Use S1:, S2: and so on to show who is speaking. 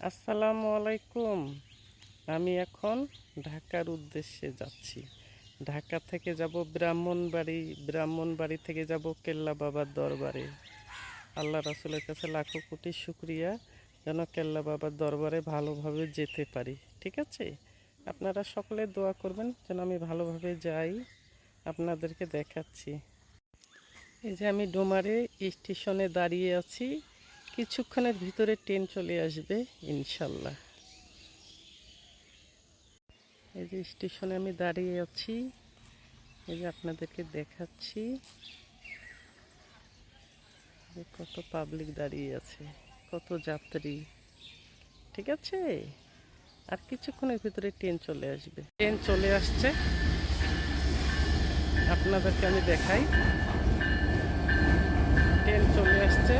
S1: আসসালামু আলাইকুম। আমি এখন ঢাকার উদ্দেশ্যে যাচ্ছি। ঢাকা থেকে যাব ব্রাহ্মণবাড়ি থেকে যাব কেল্লা বাবার দরবারে। আল্লাহ রাসূলের কাছে লাখো কোটি শুকরিয়া যেন কেল্লা বাবার দরবারে ভালোভাবে যেতে পারি। ঠিক আছে, আপনারা সকলে দোয়া করবেন যেন আমি ভালোভাবে যাই। আপনাদেরকে দেখাচ্ছি। এই যে আমি ডোমারে স্টেশনে দাঁড়িয়ে আছি, কিছুক্ষণের ভিতরে ট্রেন চলে আসবে ইনশাল্লাহ। এই যে স্টেশনে আমি দাঁড়িয়ে আছি, এই যে আপনাদেরকে দেখাচ্ছি যে কত পাবলিক দাঁড়িয়ে আছে, কত যাত্রী। ঠিক আছে, আর কিছুক্ষণের ভিতরে ট্রেন চলে আসবে। ট্রেন চলে আসছে, আপনাদেরকে আমি দেখাই। ট্রেন চলে আসছে।